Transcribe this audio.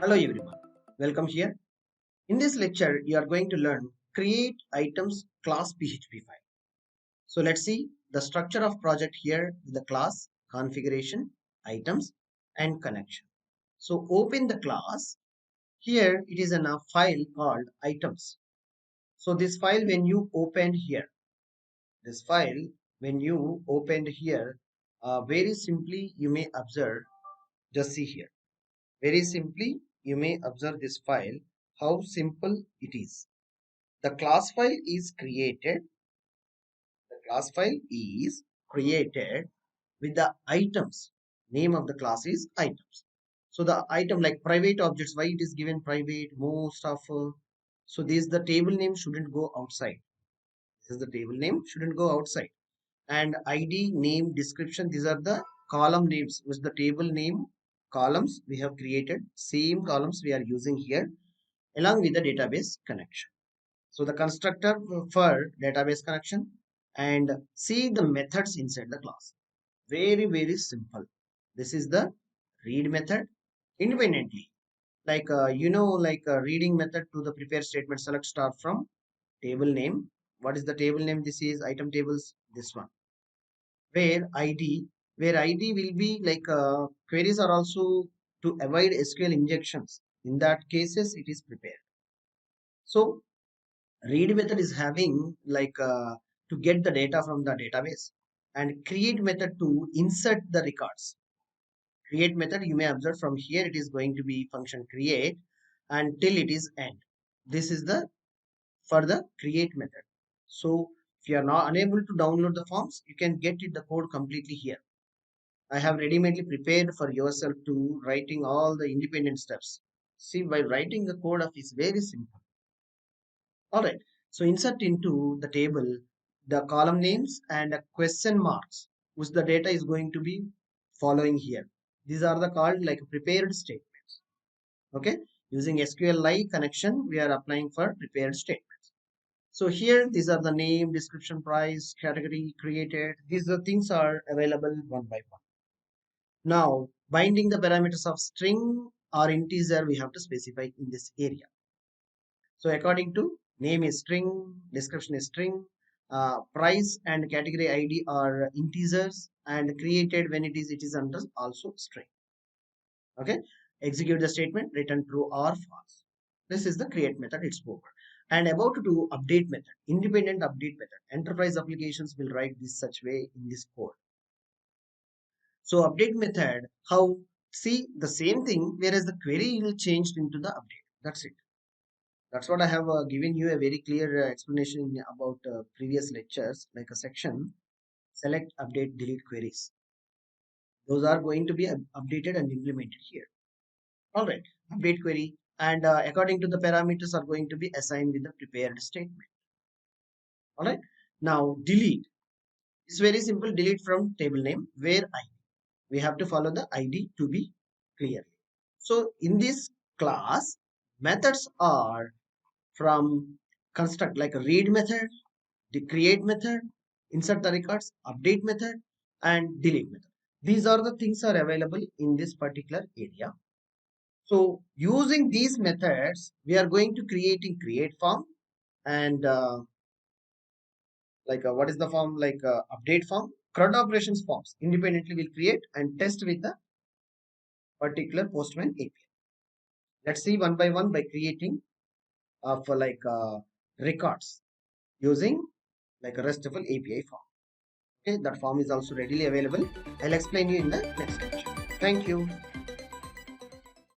Hello everyone, welcome here. In this lecture, you are going to learn create items class PHP file. So let's see the structure of project here with the class, configuration, items and connection. So open the class. Here it is in a file called items. So this file when you opened here, this file when you opened here, very simply you may observe, just see here. Very simply you may observe this file, how simple it is. The class file is created. The class file is created with the items. Name of the class is items. So the item like private objects, why it is given private, most of. So this the table name shouldn't go outside. This is the table name shouldn't go outside. And ID, name, description. These are the column names. With the table name columns we have created. Same columns we are using here along with the database connection. So the constructor for database connection and see the methods inside the class. Very simple. This is the read method independently. Like reading method to the prepare statement select start from table name. What is the table name? This is item tables. This one where ID will be like queries are also to avoid SQL injections. In that cases it is prepared. So read method is having like to get the data from the database, and create method to insert the records. Create method you may observe from here it is going to be function create until it is end. This is the for the create method. So if you are not unable to download the forms, you can get it the code completely here. I have ready-madely prepared for yourself to writing all the independent steps. See, by writing the code of is very simple. All right. So insert into the table the column names and question marks, which the data is going to be following here. These are the called like prepared statements. Okay. Using SQLite connection, we are applying for prepared statements. So here, these are the name, description, price, category created. These are things are available one by one. Now, binding the parameters of string or integer, we have to specify in this area. So according to name is string, description is string, price and category ID are integers, and created when it is under also string. Okay, execute the statement, return true or false. This is the create method, it's over. And about to do update method, independent update method. Enterprise applications will write this such way in this code. So update method, how see the same thing, whereas the query will changed into the update. That's it. That's what I have given you a very clear explanation about previous lectures, like a section, select, update, delete queries. Those are going to be updated and implemented here. All right, update query. And according to the parameters are going to be assigned with the prepared statement. All right. Now delete. It's very simple. Delete from table name where ID. We have to follow the ID to be clearly. So in this class, methods are from construct like a read method, the create method, insert the records, update method, and delete method. These are the things are available in this particular area. So using these methods, we are going to create form and what is the form like update form, CRUD operations forms independently will create and test with the particular Postman API. Let's see one by one by creating for records using like a RESTful API form. Okay, that form is also readily available. I'll explain you in the next lecture. Thank you.